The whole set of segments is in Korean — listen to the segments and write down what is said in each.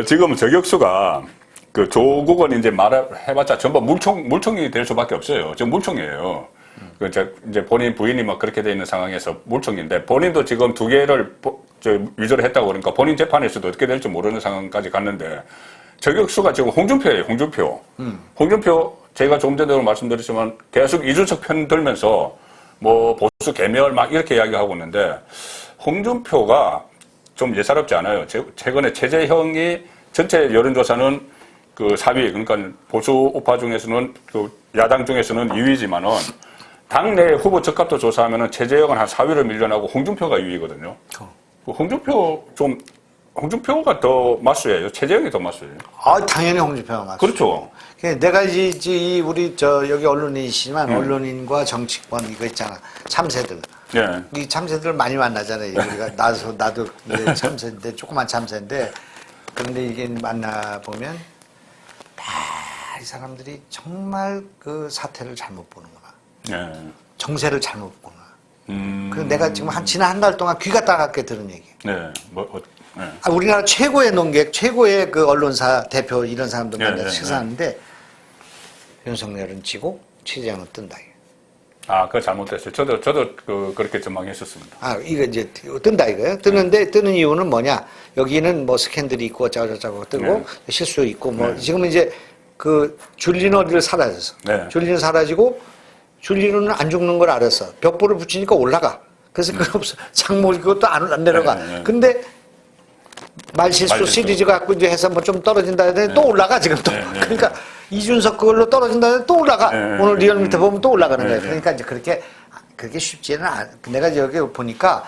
지금 저격수가 그 조국은 이제 말해봤자 전부 물총이 될 수밖에 없어요. 지금 물총이에요. 이제 본인 부인이 막 그렇게 돼 있는 상황에서 물총인데 본인도 지금 두 개를 위조를 했다고 그러니까 본인 재판에서도 어떻게 될지 모르는 상황까지 갔는데 저격수가 지금 홍준표예요. 홍준표 제가 조금 전에도 말씀드렸지만 계속 이준석 편 들면서 뭐 보수 개멸 막 이렇게 이야기하고 있는데 홍준표가 좀 예사롭지 않아요. 최근에 최재형이 전체 여론조사는 그 4위, 그러니까 보수 우파 중에서는 그 야당 중에서는 2위지만은 당내 후보 적합도 조사하면은 최재형은 한 4위를 밀려나고 홍준표가 2위거든요. 홍준표가 더 마수예요. 최재형이 더 마수예요. 아, 당연히 홍준표가 마수. 그렇죠. 내가 우리 여기 언론인이시지만 언론인과 정치권 이거 있잖아. 참새들. 예. 이 참새들 많이 만나잖아요. 우리가 나도 이제 참새인데 조그만 참새인데 그런데 이게 만나 보면 다 이 사람들이 정말 그 사태를 잘못 보는구나. 예. 정세를 잘못 보는구나. 그래서 내가 지금 지난 한 달 동안 귀가 따갑게 들은 얘기. 네. 네. 우리나라 최고의 논객, 최고의 그 언론사 대표 이런 사람들 만나서 식사하는데 윤석열은 지고 최재형은 뜬다. 아, 그거 잘못됐어요. 저도 그렇게 전망했었습니다. 아, 이거 이제 뜬다 이거예요. 뜨는 이유는 뭐냐? 여기는 뭐 스캔들이 있고 어쩌고저쩌고 뜨고 실수 있고 뭐 지금은 이제 그 줄리는 어디를 사라졌어. 줄리는 사라지고 줄리는 안 죽는 걸 알았어. 벽보를 붙이니까 올라가. 그래서 그없어 창모 이것도 안 내려가. 근데 말실수 시리즈가 갖고 이제 해서 뭐 좀 떨어진다 해도 또 올라가 지금 또. 그러니까 이준석 그걸로 떨어진다 해도 또 올라가. 오늘 리얼 밑에 보면 또 올라가는 거예요. 그러니까 이제 그렇게 쉽지는 않아. 내가 여기 보니까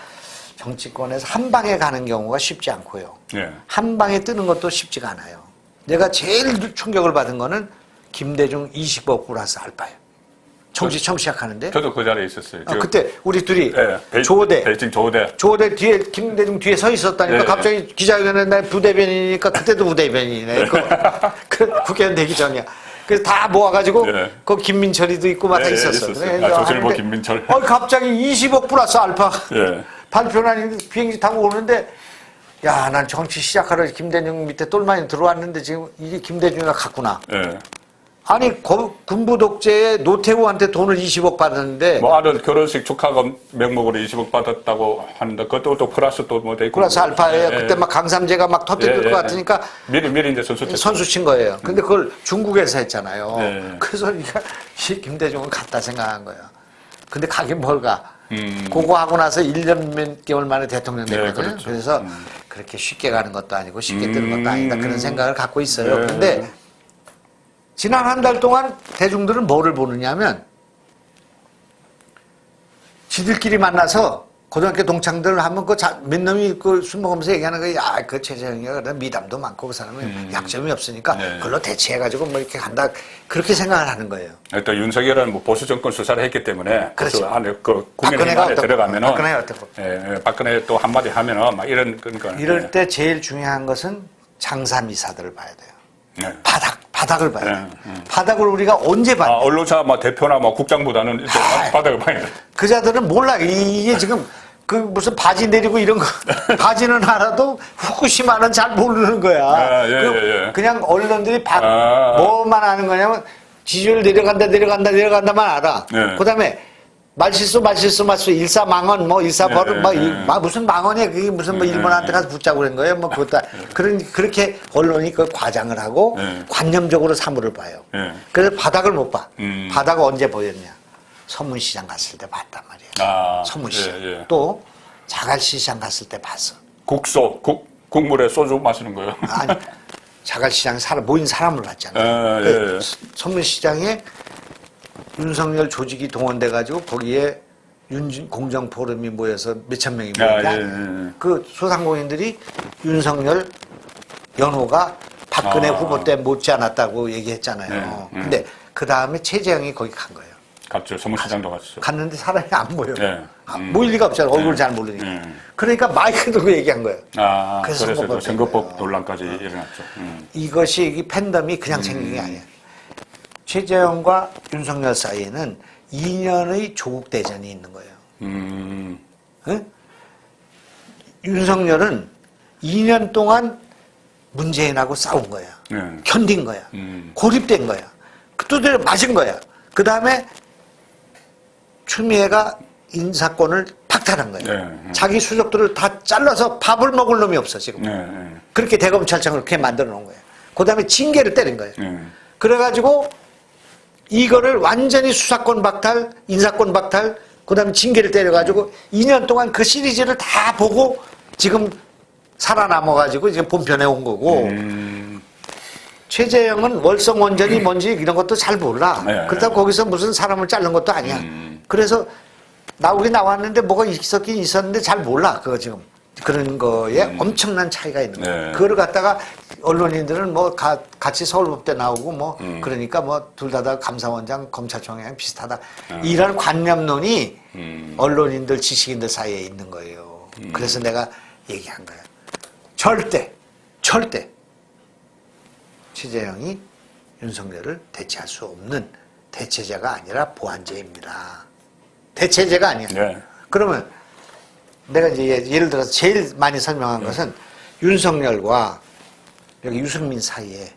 정치권에서 한 방에 가는 경우가 쉽지 않고요. 한 방에 뜨는 것도 쉽지가 않아요. 내가 제일 충격을 받은 거는 김대중 20억 플러스 알파예요. 정치 처음 시작하는데. 저도 그 자리에 있었어요. 그때 우리 둘이 조호대. 베이징 조호대. 조호대 뒤에 김대중 뒤에 서 있었다니까 갑자기 기자회견에 나 부대변인이니까 그때도 부대변인이네. 국회의원 되기 전이야. 그래서 다 모아가지고 그 김민철이도 있고 막 다 있었어. 조실보 김민철. 갑자기 20억 플러스 알파 발표는 아닌데 비행기 타고 오는데 야, 난 정치 시작하러 김대중 밑에 똘마니 들어왔는데 지금 이게 김대중이가 갔구나. 아니 군부 독재에 노태우한테 돈을 20억 받았는데 뭐 아들 결혼식 축하금 명목으로 20억 받았다고 하는데 그것도 또 플러스 또 뭐 돼 있고 플러스 알파예요. 그때 막 강삼재가 막 터뜨릴 것 같으니까 미리 이제 선수 친 거예요. 근데 그걸 중국에서 했잖아요. 그래서 이 김대중은 갔다 생각한 거예요. 근데 가긴 뭘 가. 그거 하고 나서 1년 몇 개월 만에 대통령 됐거든요. 그래서 그렇게 쉽게 가는 것도 아니고 쉽게 뜨는 것도 아니다. 그런 생각을 갖고 있어요. 근데 지난 한 달 동안 대중들은 뭐를 보느냐면 지들끼리 만나서 고등학교 동창들 하면 몇 놈이 술 먹으면서 얘기하는 거야. 야, 그 최재형이가 미담도 많고 그 사람은 약점이 없으니까 그걸로 대체해가지고 뭐 이렇게 간다. 그렇게 생각을 하는 거예요. 또 윤석열은 뭐 보수 정권 수사를 했기 때문에 그렇죠. 보수 안에 국민의힘 안에 들어가면은 박근혜가 어떻고? 박근혜 또 한마디 하면은 막 그러니까 이럴 때 제일 중요한 것은 장사미사들을 봐야 돼요. 바닥을 봐야 돼요. 바닥을 우리가 언제 봐야 돼요? 언론사 대표나 국장보다는 바닥을 봐야 돼요. 그 자들은 몰라. 이게 지금 무슨 바지 내리고 이런 거 바지는 알아도 후쿠시마는 잘 모르는 거야. 그냥 언론들이 뭐만 하는 거냐면 지지율 내려간다만 알아. 그다음에 말실수 일사망언 일사버릇 무슨 망언이야. 그게 무슨 일본한테 가서 붙자고 그런 거예요. 그것도 그렇게 언론이 그 과장을 하고 관념적으로 사물을 봐요. 그래서 바닥을 못 봐. 바닥을 언제 보였냐? 서문시장 갔을 때 봤단 말이에요. 서문시장. 또 자갈시장 갔을 때 봤어. 국물에 소주 마시는 거예요? 아니, 자갈시장 모인 사람을 봤잖아. 서문시장에 윤석열 조직이 동원돼가지고 거기에 공정 포럼이 모여서 몇천 명이 모였다. 그 소상공인들이 윤석열 연호가 박근혜 후보 때 못지 않았다고 얘기했잖아요. 근데 그 다음에 최재형이 거기 간 거예요. 갔죠. 서문시장도 갔죠. 갔는데 사람이 안 모여. 모일 리가 없잖아요. 얼굴을 잘 모르니까. 그러니까 마이크 들고 얘기한 거예요. 그래서 선거법 논란까지 일어났죠. 이것이 이 팬덤이 그냥 생긴 게 아니에요. 최재형과 윤석열 사이에는 2년의 조국 대전이 있는 거예요. 응? 윤석열은 2년 동안 문재인하고 싸운 거야. 네. 견딘 거야. 고립된 거야. 두드려 맞은 거야. 그 다음에 추미애가 인사권을 박탈한 거야. 네. 자기 수족들을 다 잘라서 밥을 먹을 놈이 없어 지금. 네. 그렇게 대검찰청을 그렇게 만들어 놓은 거야. 그 다음에 징계를 때린 거야. 그래가지고 이거를 완전히 수사권 박탈, 인사권 박탈, 그 다음에 징계를 때려가지고 2년 동안 그 시리즈를 다 보고 지금 살아남아가지고 지금 본편에 온 거고 최재형은 월성원전이 뭔지 이런 것도 잘 몰라. 네. 그렇다고 거기서 무슨 사람을 자른 것도 아니야. 그래서 나오긴 나왔는데 뭐가 있었긴 있었는데 잘 몰라. 그거 지금. 그런 거에 엄청난 차이가 있는 거예요. 네. 그거를 갖다가 언론인들은 뭐 같이 서울법대 나오고 뭐 그러니까 뭐 둘 다 감사원장 검찰총장 비슷하다. 이런 관념론이 언론인들 지식인들 사이에 있는 거예요. 그래서 내가 얘기한 거야. 절대 최재형이 윤석열을 대체할 수 없는 대체제가 아니라 보완제입니다. 대체제가 아니야. 네. 그러면 내가 이제 예를 들어서 제일 많이 설명한 것은 윤석열과 여기 유승민 사이에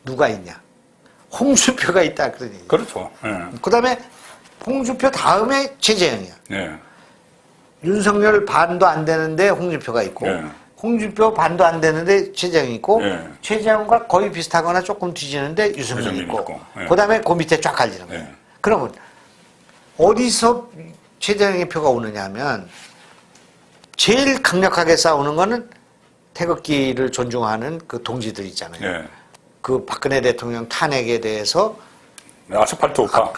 누가 있냐? 홍준표가 있다 그러니. 그렇죠. 네. 그다음에 홍준표 다음에 최재형이야. 네. 윤석열 반도 안 되는데 홍준표가 있고 네. 홍준표 반도 안 되는데 최재형이 있고 네. 최재형과 거의 비슷하거나 조금 뒤지는데 유승민이 유승민이 있고 있고. 네. 그다음에 그 밑에 쫙 갈리는 거예요. 네. 그러면 어디서 최재형의 표가 오느냐 하면 제일 강력하게 싸우는 거는 태극기를 존중하는 그 동지들 있잖아요. 네. 그 박근혜 대통령 탄핵에 대해서 아스팔트 오파.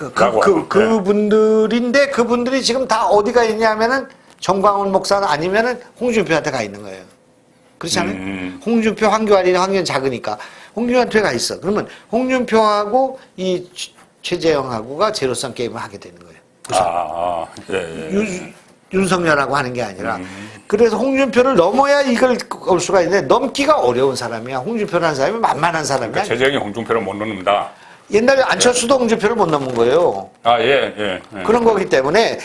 그분들인데 그분들이 지금 다 어디가 있냐면은 정광훈 목사 아니면은 홍준표한테 가 있는 거예요. 그렇지 않아요? 홍준표, 황교안이 황교안 작으니까 홍준표한테 가 있어. 그러면 홍준표하고 이 최재형하고가 제로섬 게임을 하게 되는 거예요. 예. 윤석열하고 하는 게 아니라 그래서 홍준표를 넘어야 이걸 올 수가 있는데 넘기가 어려운 사람이야. 홍준표라는 사람이 만만한 사람이야. 그러니까 최재형이 홍준표를 못 넣는다. 옛날에 안철수도 홍준표를 못 넘은 거예요. 예. 그런 거기 때문에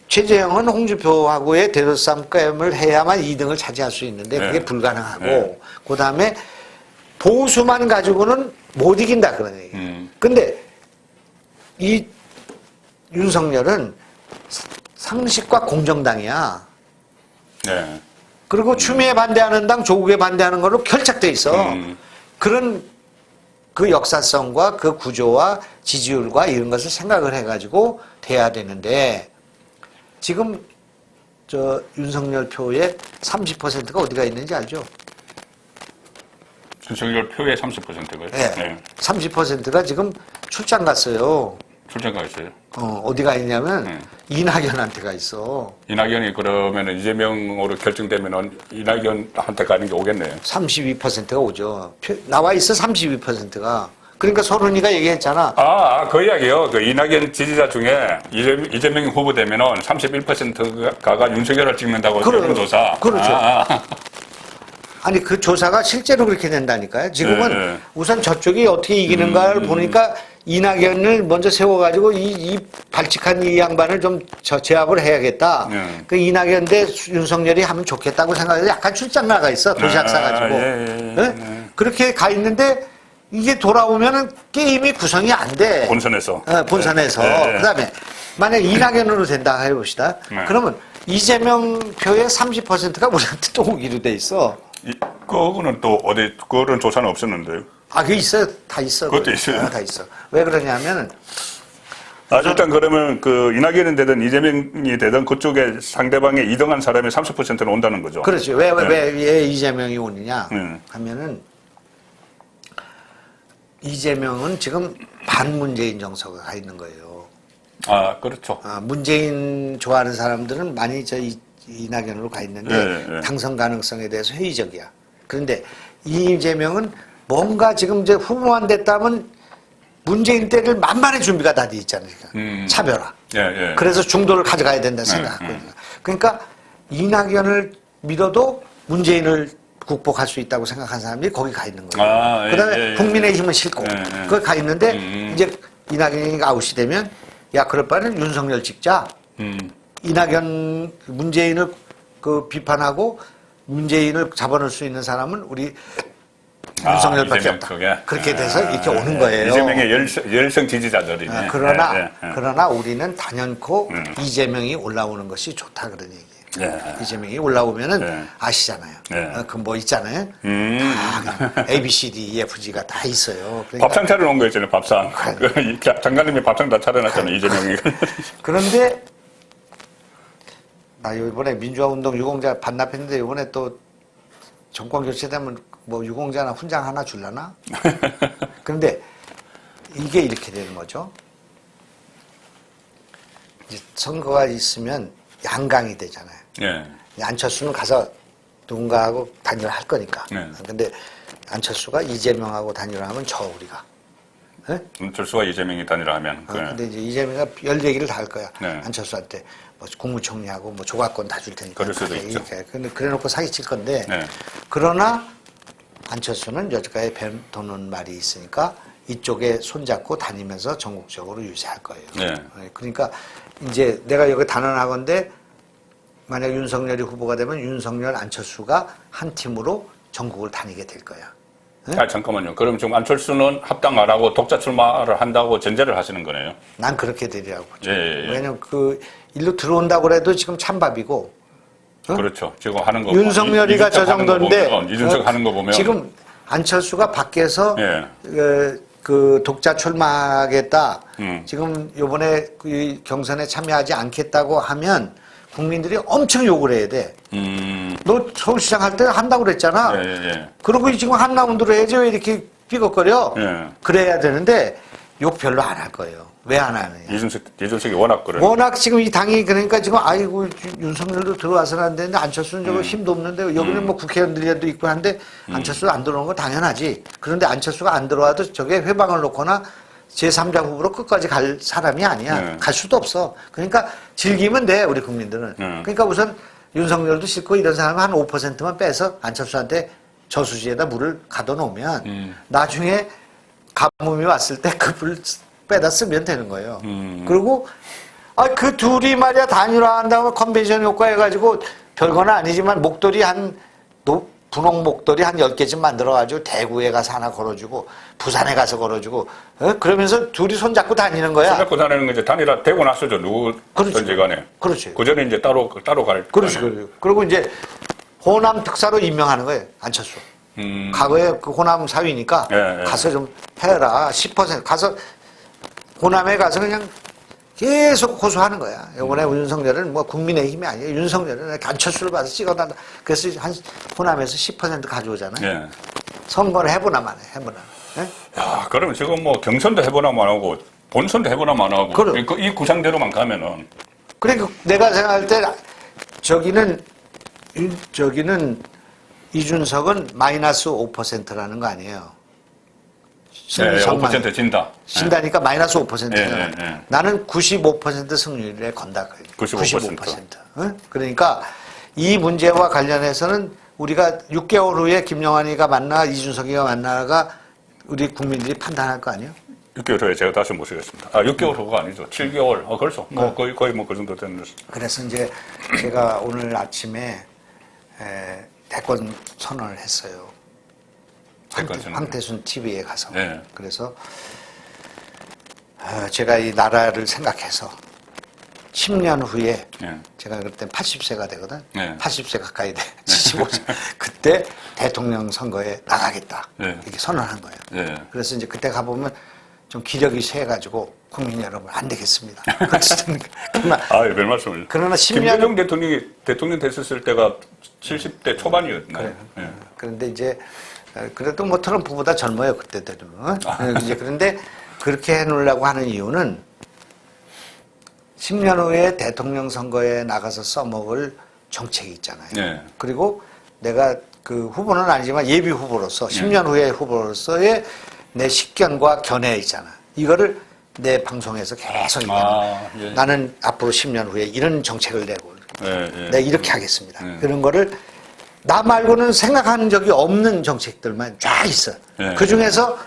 최재형은 홍준표하고의 대로싸움 게임을 해야만 2등을 차지할 수 있는데 그게 불가능하고 그 다음에 보수만 가지고는 못 이긴다 그런 얘기예요. 근데 이 윤석열은 상식과 공정당이야. 네. 그리고 추미애 반대하는 당, 조국에 반대하는 걸로 결착돼 있어. 그런 그 역사성과 그 구조와 지지율과 이런 것을 생각을 해가지고 돼야 되는데 지금 저 윤석열 표의 30%가 어디가 있는지 알죠? 윤석열 표의 30%가요? 네. 30%가 지금 출장 갔어요. 출장 가 있어요. 어디가 있냐면 이낙연한테가 있어. 이낙연이 그러면 이재명으로 결정되면 이낙연한테 가는 게 오겠네요. 32%가 오죠. 나와 있어 32%가. 그러니까 서른이가 얘기했잖아. 그 이야기요. 그 이낙연 지지자 중에 이재명이 후보되면은 31%가 윤석열을 찍는다고 여론조사. 그렇죠. 아니 그 조사가 실제로 그렇게 된다니까요. 지금은 우선 저쪽이 어떻게 이기는가를 보니까 이낙연을 먼저 세워가지고 이 발칙한 이 양반을 좀 제압을 해야겠다. 그 이낙연 대 윤석열이 하면 좋겠다고 생각해서 약간 출장 나가 있어. 도시락 싸가지고. 그렇게 가 있는데 이게 돌아오면은 게임이 구성이 안 돼. 본선에서. 본선에서. 그 다음에 만약 이낙연으로 된다 해봅시다. 그러면 이재명 표의 30%가 우리한테 또 오기로 돼 있어. 그거는 또 그런 조사는 없었는데요. 그게 있어요. 다 있어. 그것도 있어요. 다 있어. 왜 그러냐면은 일단 그러면 그 이낙연이 되든 이재명이 되든 그쪽에 상대방에 2등한 사람이 30%는 온다는 거죠. 그렇지. 왜 이재명이 오느냐 하면은 이재명은 지금 반문재인 정서가 가 있는 거예요. 그렇죠. 문재인 좋아하는 사람들은 많이 이낙연으로 가 있는데 당선 가능성에 대해서 회의적이야. 그런데 이재명은 뭔가 지금 이제 후보만 됐다면 문재인 때를 만반의 준비가 다 돼 있잖아요. 차별화. 그래서 중도를 가져가야 된다 생각하고 있는 거야. 그러니까 이낙연을 믿어도 문재인을 극복할 수 있다고 생각한 사람들이 거기 가 있는 거예요. 그다음에 국민의힘은 싫고 거기 가 있는데 이제 이낙연이 아웃이 되면 야 그럴 바에는 윤석열 찍자. 이낙연 문재인을 그 비판하고 문재인을 잡아놓을 수 있는 사람은 우리 윤석열밖에 이재명 없다. 쪽에? 그렇게 돼서 이렇게 오는 거예요. 이재명의 열성 지지자들이네. 그러나 우리는 단연코 이재명이 올라오는 것이 좋다 그런 얘기예요. 이재명이 올라오면은 아시잖아요. 그 뭐 있잖아요. 다 A, B, C, D, E, F, G가 다 있어요. 그러니까 밥상 차려놓은 거 있잖아요. 밥상. 장관님이 밥상 다 차려놨잖아요. 이재명이. 그런데 나 이번에 민주화운동 유공자 반납했는데 이번에 또 정권 교체되면 뭐 유공자나 훈장 하나 줄라나? 그런데 이게 이렇게 되는 거죠. 이제 선거가 있으면 양강이 되잖아요. 안철수는 가서 누군가하고 단일화할 거니까. 근데 안철수가 이재명하고 단일화하면 우리가. 안철수와 이재명이 단일화하면. 근데 이제 이재명이 열 얘기를 다 할 거야. 안철수한테 뭐 국무총리하고 뭐 조각권 다 줄 테니까. 그럴 수도 있죠. 그래 놓고 사기칠 건데. 그러나 안철수는 여기까지 뱀 도는 말이 있으니까 이쪽에 손잡고 다니면서 전국적으로 유지할 거예요. 그러니까 이제 내가 여기 단언하건대 만약 윤석열이 후보가 되면 윤석열, 안철수가 한 팀으로 전국을 다니게 될 거야. 잠깐만요. 그럼 지금 안철수는 합당 안 하고 독자 출마를 한다고 전제를 하시는 거네요? 난 그렇게 되리라고 보죠. 왜냐면 그 일로 들어온다고 해도 지금 찬밥이고. 그렇죠. 지금 하는 거 윤석열이가 저 정도인데 이준석 하는 거 보면 지금 안철수가 밖에서 그 독자 출마하겠다. 지금 요번에 그 경선에 참여하지 않겠다고 하면 국민들이 엄청 욕을 해야 돼. 너 서울시장 할 때 한다고 그랬잖아. 그러고 지금 한 라운드로 해야지 왜 이렇게 삐걱거려? 그래야 되는데 욕 별로 안 할 거예요. 왜 안 하느냐. 이준석이 워낙 그래. 워낙 지금 이 당이 그러니까 지금 아이고 윤석열도 들어와서는 안 되는데 안철수는 저거 힘도 없는데 여기는 뭐 국회의원들이라도 있고 한데 안철수 안 들어오는 거 당연하지. 그런데 안철수가 안 들어와도 저게 회방을 놓거나 제3자 후보로 끝까지 갈 사람이 아니야. 갈 수도 없어. 그러니까 즐기면 돼, 우리 국민들은. 그러니까 우선 윤석열도 싫고 이런 사람은 한 5%만 빼서 안철수한테 저수지에다 물을 가둬놓으면 나중에 가뭄이 왔을 때 그 물 빼다 쓰면 되는 거예요. 그리고 그 둘이 말이야 단일화한다고 컨벤션 효과 해가지고 별건 아니지만 목도리 분홍 목도리 한 10개 좀 만들어가지고 대구에 가서 하나 걸어주고 부산에 가서 걸어주고 그러면서 둘이 손잡고 다니는 거야. 손잡고 다니는 거 이제 단일화 되고 나서죠. 누구든지 간에. 그렇지. 그 전에 이제 따로 갈. 그렇지. 그리고 이제 호남 특사로 임명하는 거예요. 안철수. 과거에 그 호남 사위니까 가서 좀 해라. 10% 가서 호남에 가서 그냥 계속 고소하는 거야. 이번에 윤석열은 뭐 국민의힘이 아니에요. 윤석열은 안철수를 봐서 찍어달라. 그래서 한 호남에서 10% 가져오잖아요. 선거를 해보나만 해. 야, 그러면 지금 뭐 경선도 해보나만 하고 본선도 해보나만 하고 이 구상대로만 가면은. 그러니까 내가 생각할 때 저기는 이준석은 마이너스 5%라는 거 아니에요. 5% 진다. 진다니까 마이너스 5%잖아. 나는 95% 승률에 건다. 95%. 그러니까 이 문제와 관련해서는 우리가 6개월 후에 김영환이가 만나 이준석이가 만나가 우리 국민들이 판단할 거 아니에요? 6개월 후에 제가 다시 모시겠습니다. 6개월 후가 아니죠. 7개월. 그렇죠. 뭐 거의 뭐 그 정도 되는 거죠. 그래서 이제 제가 오늘 아침에 대권 선언을 했어요. 황태순 TV에 가서. 그래서 제가 이 나라를 생각해서 10년 후에 제가 그때 80세가 되거든. 80세 가까이 돼. 75세. 그때 대통령 선거에 나가겠다. 이렇게 선언한 거예요. 그래서 이제 그때 가보면 좀 기력이 쇠해가지고 국민 여러분 안 되겠습니다. 별 말씀을. 그러나 10년 김대중 대통령 됐었을 때가 70대 초반이었나요? 그런데 이제 그래도 뭐 트럼프보다 젊어요 그때 되면. 이제 그런데 그렇게 해놓으려고 하는 이유는 10년 후에 대통령 선거에 나가서 써먹을 정책이 있잖아요. 그리고 내가 그 후보는 아니지만 예비 후보로서 10년 후에 후보로서의 내 식견과 견해 있잖아. 이거를 내 방송에서 계속 얘기해. 나는 앞으로 10년 후에 이런 정책을 내고 내가 이렇게 하겠습니다. 그런 거를 나 말고는 생각하는 적이 없는 정책들만 쫙 있어. 그 중에서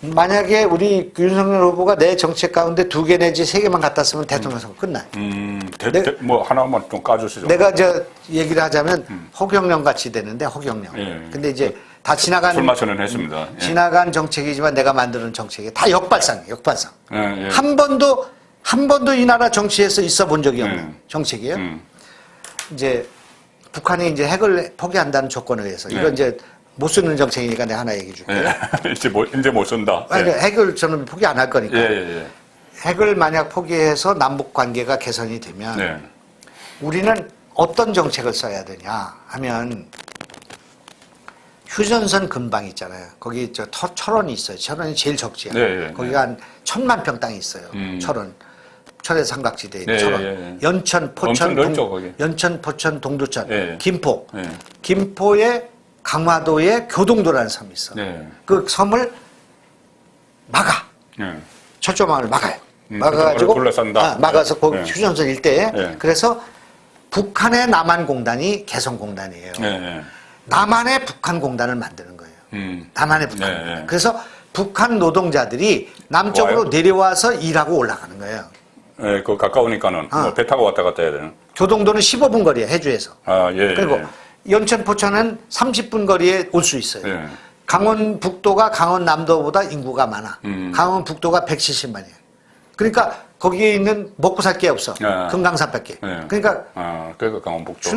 만약에 우리 윤석열 후보가 내 정책 가운데 2개 내지 3개만 갖다 쓰면 대통령 선거 끝나요. 뭐 하나만 좀 까주시죠. 내가 얘기를 하자면 허경영 같이 되는데 허경영. 예. 근데 이제 다 지나간 출마선언 했습니다. 예. 지나간 정책이지만 내가 만드는 정책이 다 역발상이에요. 역발상. 예. 한 번도 이 나라 정치에서 있어 본 적이 없는 정책이에요. 이제 북한이 이제 핵을 포기한다는 조건에 의해서 이건 이제 못 쓰는 정책이니까 내가 하나 얘기해 줄게요. 이제 못 쓴다. 아니, 핵을 저는 포기 안 할 거니까. 예. 핵을 만약 포기해서 남북 관계가 개선이 되면 우리는 어떤 정책을 써야 되냐 하면 휴전선 근방 있잖아요. 거기 철원이 있어요. 철원이 제일 적지요. 거기가 한 1000만 평 땅이 있어요. 철의 삼각지대에 철원. 연천, 포천, 연천, 포천, 동두천, 김포. 김포에 강화도에 교동도라는 섬이 있어. 그 섬을 막아. 철조망을 막아요. 막아가지고 둘러싼다. 막아서 거기 휴전선 일대에 그래서 북한의 남한공단이 개성공단이에요. 남한의 북한공단을 만드는 거예요. 남한의 북한공단. 그래서 북한 노동자들이 남쪽으로 내려와서 일하고 올라가는 거예요. 그 가까우니까는 뭐 배 타고 왔다 갔다 해야 되는. 교동도는 15분 거리에 해주에서. 그리고 연천 포천은 30분 거리에 올 수 있어요. 강원북도가 강원남도보다 인구가 많아. 강원북도가 170만이에요. 그러니까 거기에 있는 먹고 살 게 없어. 금강산밖에. 그러니까 강원북도.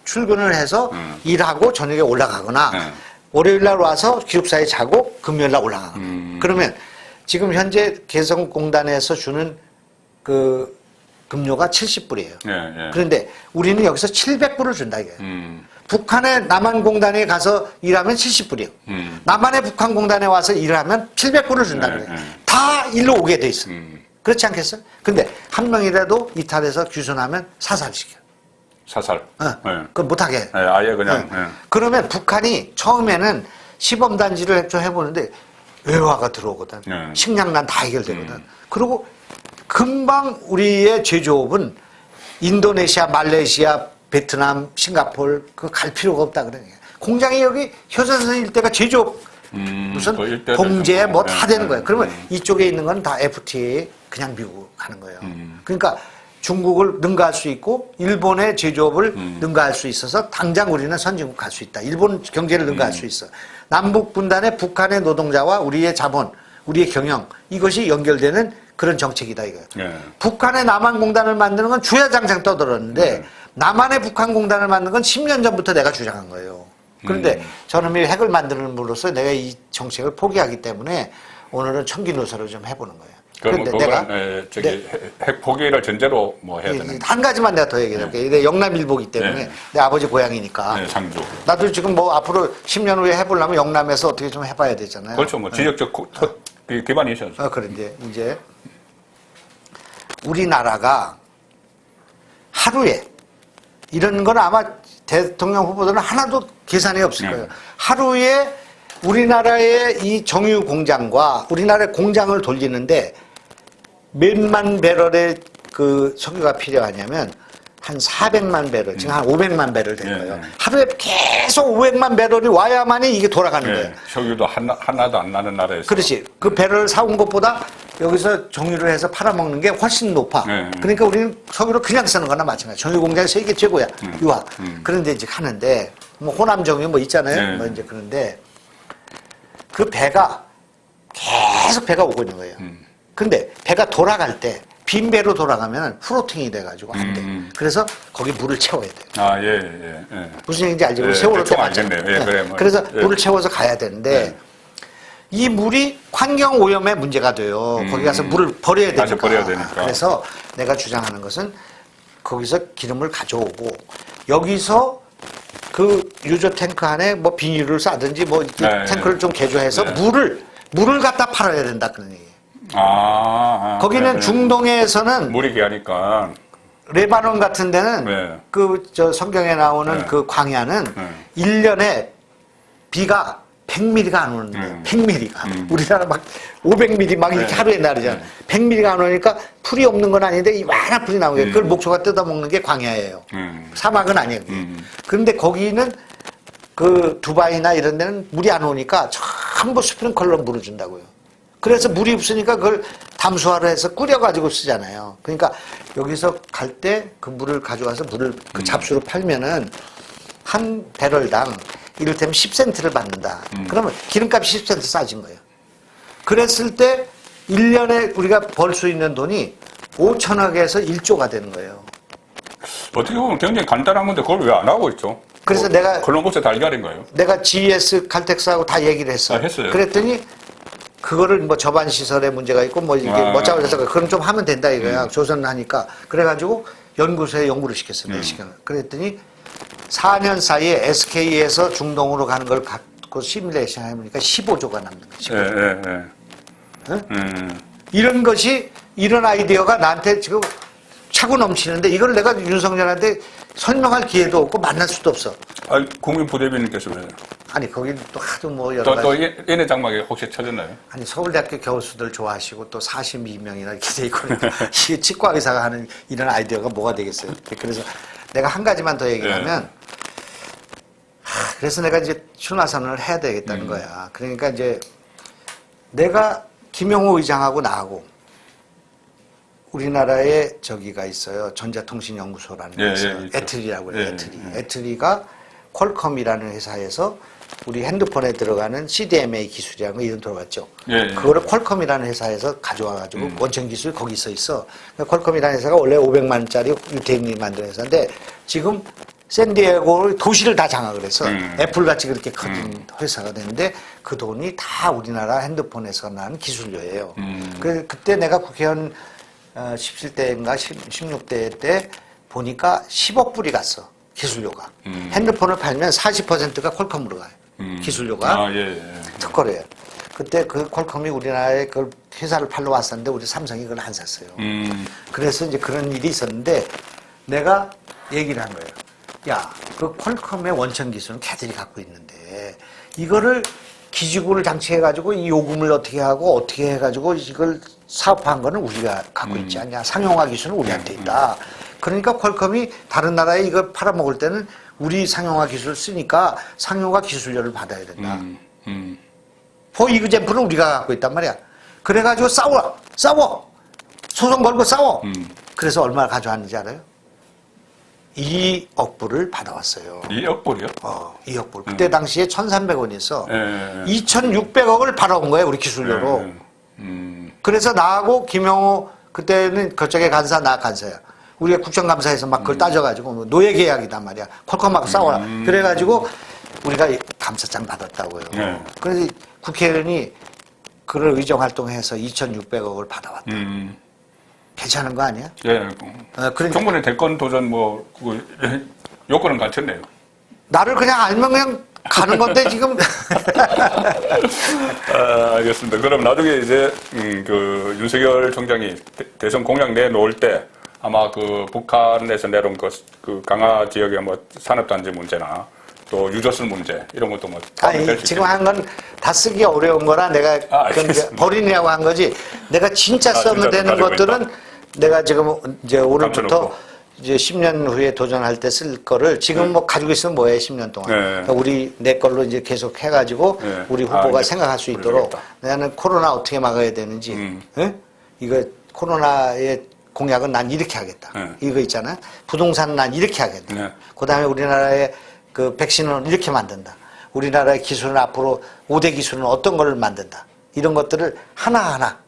출근을 해서 일하고 저녁에 올라가거나 월요일 날 와서 기숙사에 자고 금요일 날 올라가거나. 그러면 지금 현재 개성공단에서 주는 그 급료가 70불이에요. 그런데 우리는 여기서 700불을 준다 이거예요. 북한의 남한공단에 가서 일하면 70불이에요. 남한의 북한공단에 와서 일하면 700불을 준다 그래요. 다 일로 오게 돼 있어. 그렇지 않겠어요? 근데 한 명이라도 이탈해서 규선하면 사살시켜. 사살. 그건 못하게. 아예 그냥. 그러면 북한이 처음에는 시범단지를 좀 해보는데 외화가 들어오거든. 식량난 다 해결되거든. 그리고 금방 우리의 제조업은 인도네시아, 말레이시아, 베트남, 싱가포르 그 갈 필요가 없다 그러는 거예요. 공장이 여기 휴전선 일대가 제조업 무슨 봉제 뭐 다 되는 거예요. 그러면 이쪽에 있는 건 다 FTA 그냥 미국 가는 거예요. 그러니까 중국을 능가할 수 있고 일본의 제조업을 능가할 수 있어서 당장 우리는 선진국 갈 수 있다. 일본 경제를 능가할 수 있어. 남북 분단의 북한의 노동자와 우리의 자본, 우리의 경영 이것이 연결되는 그런 정책이다 이거예요. 북한의 남한공단을 만드는 건 주야장창 떠들었는데 남한의 북한공단을 만드는 건 10년 전부터 내가 주장한 거예요. 그런데 저놈이 핵을 만드는으로서 내가 이 정책을 포기하기 때문에 오늘은 청기노사를 좀 해보는 거예요. 그런데 내가 핵 포기를 전제로 뭐 해야 되는. 한 가지만 내가 더 얘기해볼게. 내 영남일보기 때문에 내 아버지 고향이니까. 상주. 나도 지금 뭐 앞으로 10년 후에 해보려면 영남에서 어떻게 좀 해봐야 되잖아요. 그렇죠. 뭐 지역적 기반이 있어야죠. 그런데 이제 우리나라가 하루에 이런 건 아마 대통령 후보들은 하나도 계산이 없을 거예요. 하루에 우리나라의 이 정유 공장과 우리나라의 공장을 돌리는데 몇만 배럴의 그 석유가 필요하냐면 한 400만 배럴, 지금 한 500만 배럴 된 거예요. 하루에 계속 500만 배럴이 와야만이 이게 돌아가는 거예요. 석유도 하나도 안 나는 나라에서. 그렇지. 그 배럴을 사온 것보다 여기서 정유를 해서 팔아먹는 게 훨씬 높아. 그러니까 우리는 석유를 그냥 쓰는 거나 마찬가지. 정유 공장이 세계 최고야. 유화. 그런데 이제 하는데 뭐 호남 정유 뭐 있잖아요. 뭐 이제 그런데 그 배가 계속 배가 오고 있는 거예요. 근데 배가 돌아갈 때 빈 배로 돌아가면 프로팅이 돼가지고 안 돼. 그래서 거기 물을 채워야 돼. 무슨 얘기인지 알죠? 세월호 때 맞잖아요. 그래서 물을 채워서 가야 되는데 이 물이 환경 오염의 문제가 돼요. 거기 가서 물을 버려야 되니까. 그래서 내가 주장하는 것은 거기서 기름을 가져오고 여기서 그 유조 탱크 안에 뭐 비닐을 싸든지 뭐 탱크를 좀 개조해서 물을 갖다 팔아야 된다 그런 얘기예요. 거기는 중동에서는 물이 귀하니까 레바논 같은 데는 그 저 성경에 나오는 그 광야는 1년에 비가 100mm가 안 오는데 100mm가 우리나라 막 500mm 막 이렇게 하루에 나르잖아. 100mm가 안 오니까 풀이 없는 건 아닌데 이만한 풀이 나오게 그걸 목초가 뜯어먹는 게 광야예요. 사막은 아니에요. 그런데 거기는 그 두바이나 이런 데는 물이 안 오니까 전부 스프링클러 물을 준다고요. 그래서 물이 없으니까 그걸 담수화로 해서 끓여가지고 쓰잖아요. 그러니까 여기서 갈 때 그 물을 가져와서 물을 그 잡수로 팔면은 한 배럴당 이를테면 10센트를 받는다. 그러면 기름값이 10센트 싸진 거예요. 그랬을 때 1년에 우리가 벌 수 있는 돈이 5천억에서 1조가 되는 거예요. 어떻게 보면 굉장히 간단한 건데 그걸 왜 안 하고 있죠? 그래서 내가 콜럼버스의 달걀인 거예요. 내가 GS 칼텍스하고 다 얘기를 했어. 했어요. 그랬더니 그거를 뭐 저반 시설에 문제가 있고 뭐 이게 뭐 짜고 저짜고 그럼 좀 하면 된다 이거야. 조선하니까 그래가지고 연구소에 연구를 시켰어. 내 시간을. 그랬더니 4년 사이에 SK에서 중동으로 가는 걸 갖고 시뮬레이션 해보니까 15조가 남는 거지. 이런 것이 이런 아이디어가 나한테 지금 차고 넘치는데 이걸 내가 윤석열한테 설명할 기회도 없고 만날 수도 없어. 아니, 국민 부대변인께서 왜? 아니 거긴 또 하도 뭐 여러 가지. 또 얘네 장막에 혹시 찾았나요? 아니 서울대학교 교수들 좋아하시고 또 42명이나 이렇게 돼 있고 이게 치과 의사가 하는 이런 아이디어가 뭐가 되겠어요. 그래서 내가 한 가지만 더 얘기하면 그래서 내가 이제 출마선언을 해야 되겠다는 거야. 그러니까 이제 내가 김영호 의장하고 나하고 우리나라에 저기가 있어요. 전자통신연구소라는 게 있어요. 애틀리라고 그래요. 애틀리가 퀄컴이라는 회사에서 우리 핸드폰에 들어가는 CDMA 기술이라는 거 이름 들어봤죠. 그거를 퀄컴이라는 회사에서 가져와가지고 원천 기술이 거기 있어. 그러니까 퀄컴이라는 회사가 원래 500만 원짜리 유태인이 만든 회사인데 지금 샌디에고 도시를 다 장악을 해서 애플같이 그렇게 커진 회사가 됐는데 그 돈이 다 우리나라 핸드폰에서 난 기술료예요. 그때 내가 국회의원 17대인가 16대 때 보니까 10억 불이 갔어. 기술료가. 핸드폰을 팔면 40%가 퀄컴으로 가요. 기술료가. 특허래요. 그때 그 퀄컴이 우리나라에 그 회사를 팔러 왔었는데 우리 삼성이 그걸 안 샀어요. 그래서 이제 그런 일이 있었는데 내가 얘기를 한 거예요. 야, 그 퀄컴의 원천 기술은 걔들이 갖고 있는데 이거를 기지국을 장치해가지고 이 요금을 어떻게 하고 어떻게 해가지고 이걸 사업한 거는 우리가 갖고 있지 않냐. 상용화 기술은 우리한테 있다. 그러니까 퀄컴이 다른 나라에 이걸 팔아먹을 때는 우리 상용화 기술을 쓰니까 상용화 기술료를 받아야 된다. 이그젠플은 우리가 갖고 있단 말이야. 그래가지고 싸워. 소송 걸고 싸워. 그래서 얼마를 가져왔는지 알아요? 2억 불을 받아왔어요. 2억 불이요? 2억 불. 그때 당시에 1,300원이었어. 2,600억을 받아온 거예요, 우리 기술료로. 그래서 나하고 김영호, 그때는 그쪽에 간사, 나 간사야. 우리가 국정감사에서 막 그걸 따져가지고, 뭐 노예 계약이단 말이야. 콜컴하고 싸워라. 그래가지고 우리가 감사장 받았다고요. 그래서 국회의원이 그걸 의정활동해서 2,600억을 받아왔다. 괜찮은 거 아니야? 그러니까 정부는 대권 도전 요건은 갖췄네요. 나를 그냥 알면 그냥 가는 건데 지금. 알겠습니다. 그럼 나중에 이제 그 윤석열 총장이 대선 공약 내놓을 때 아마 그 북한에서 내려온 그 강화 지역의 뭐 산업단지 문제나 또 유조선 문제 이런 것도 뭐 아니 지금 한 건 다 쓰기 어려운 거라 내가 버리느냐고 한 거지. 내가 진짜 쓰면 되는 것들은 있다. 내가 지금 이제 오늘부터 이제 10년 후에 도전할 때 쓸 거를 지금 뭐 가지고 있으면 뭐해 10년 동안. 그러니까 우리 내 걸로 이제 계속 해가지고 우리 후보가 생각할 수 있도록 나는 코로나 어떻게 막아야 되는지. 이거 코로나의 공약은 난 이렇게 하겠다. 이거 있잖아. 부동산은 난 이렇게 하겠다. 그다음에 우리나라의 그 백신은 이렇게 만든다. 우리나라의 기술은 앞으로 5대 기술은 어떤 걸 만든다. 이런 것들을 하나하나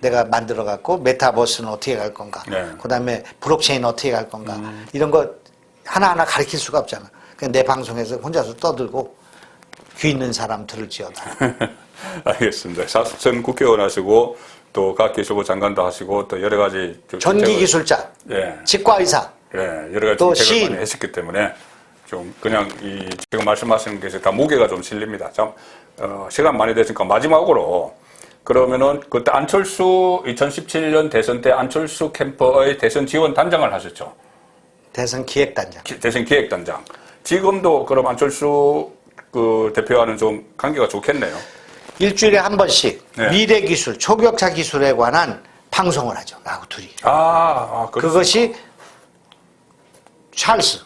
내가 만들어 갖고 메타버스는 어떻게 갈 건가. 그다음에 블록체인은 어떻게 갈 건가. 이런 거 하나하나 가르칠 수가 없잖아. 그냥 내 방송에서 혼자서 떠들고 귀 있는 사람 들을지어다. 알겠습니다. 사선 국회의원 하시고 또 각 기술부 장관도 하시고 또 여러 가지 전기기술자, 치과의사, 여러 가지 또 정책을 시인 많이 했었기 때문에 좀 그냥 지금 말씀하시는 게 다 무게가 좀 실립니다. 참 시간 많이 됐으니까 마지막으로 그러면은 그때 안철수 2017년 대선 때 안철수 캠퍼의 대선 지원 단장을 하셨죠. 대선 기획단장. 대선 기획단장. 지금도 그럼 안철수 그 대표와는 좀 관계가 좋겠네요. 일주일에 한 번씩 미래 기술, 초격차 기술에 관한 방송을 하죠. 나하고 둘이. 그것이 찰스.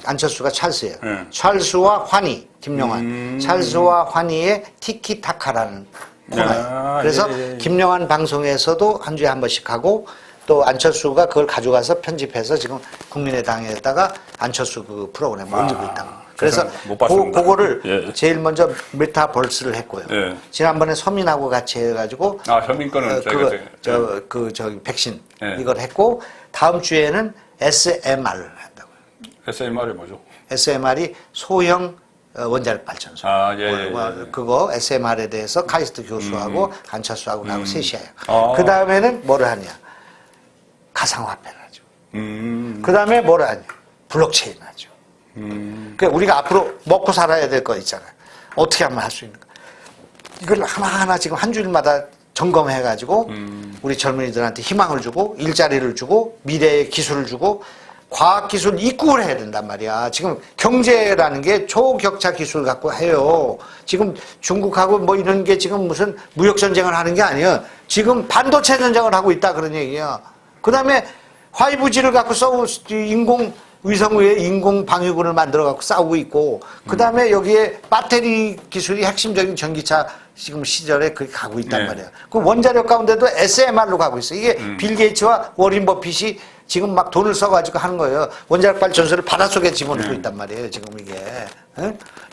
안철수가 찰스예요. 찰스와 환희, 김용환. 찰스와 환희의 티키타카라는 코너에. 그래서 김영환 방송에서도 한 주에 한 번씩 하고 또 안철수가 그걸 가져가서 편집해서 지금 국민의당에다가 안철수 그 프로그램을 올리고 있다고. 그래서 못 봤습니다. 그거를 제일 먼저 메타버스를 했고요. 예. 지난번에 서민하고 같이 해가지고 서민 거는 저기 백신 예. 이걸 했고 다음 주에는 SMR을 한다고요. SMR이 뭐죠? SMR이 소형 원자력 발전소. 그거 SMR에 대해서 카이스트 교수하고 안철수하고 나하고 셋이 해요. 그 다음에는 뭐를 하냐? 가상화폐를 하죠. 그 다음에 뭐를 하냐? 블록체인 하죠. 그러니까 우리가 앞으로 먹고 살아야 될 거 있잖아요. 어떻게 하면 할 수 있는가? 이걸 하나하나 지금 한 주일마다 점검해가지고 우리 젊은이들한테 희망을 주고 일자리를 주고 미래의 기술을 주고 과학기술 입국을 해야 된단 말이야. 지금 경제라는 게 초격차 기술 갖고 해요. 지금 중국하고 뭐 이런 게 지금 무슨 무역전쟁을 하는 게 아니에요. 지금 반도체 전쟁을 하고 있다 그런 얘기야. 그 다음에 5G를 갖고 위성 위에 인공 방위군을 만들어 갖고 싸우고 있고, 그 다음에 여기에 배터리 기술이 핵심적인 전기차 지금 시절에 그렇게 가고 있단 말이야. 그 원자력 가운데도 SMR로 가고 있어. 이게 빌 게이츠와 워린 버핏이 지금 막 돈을 써가지고 하는 거예요. 원자력 발전소를 바닷속에 집어넣고 있단 말이에요. 지금 이게.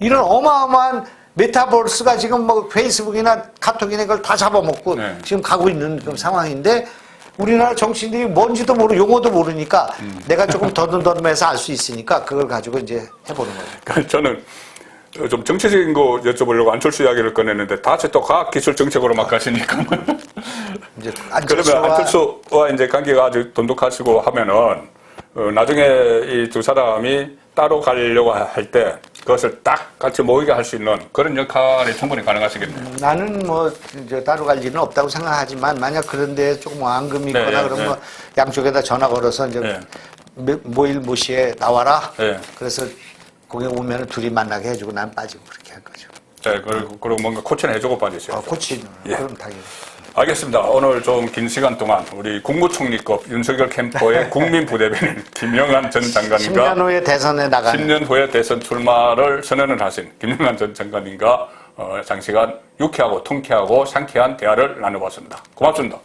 이런 어마어마한 메타버스가 지금 뭐 페이스북이나 카톡이나 이걸 다 잡아먹고 지금 가고 있는 그런 상황인데, 우리나라 정치인들이 뭔지도 모르고 용어도 모르니까 내가 조금 더듬더듬해서 알 수 있으니까 그걸 가지고 이제 해보는 거죠. 저는 좀 정치적인 거 여쭤보려고 안철수 이야기를 꺼냈는데 다시 또 과학기술 정책으로 막 가시니까. 이제 그러면 안철수와 이제 관계가 아주 돈독하시고 하면은 나중에 이 두 사람이 따로 가려고 할 때 그것을 딱 같이 모이게 할 수 있는 그런 역할이 충분히 가능하시겠네요. 나는 뭐 따로 갈 일은 없다고 생각하지만 만약 그런데 조금 앙금이 있거나 그러면 뭐 양쪽에다 전화 걸어서 이제 모일 모시에 나와라. 그래서 거기 오면 둘이 만나게 해주고 난 빠지고 그렇게 할 거죠. 네, 그리고 뭔가 코치는 해주고 빠지세요. 코치는 그럼 당연히. 알겠습니다. 오늘 좀 긴 시간 동안 우리 국무총리급 윤석열 캠퍼의 국민부대변인 김영환 전 장관님과 10년 후에 대선에 나가는 10년 후에 대선 출마를 선언을 하신 김영환 전 장관님과 장시간 유쾌하고 통쾌하고 상쾌한 대화를 나눠봤습니다. 고맙습니다.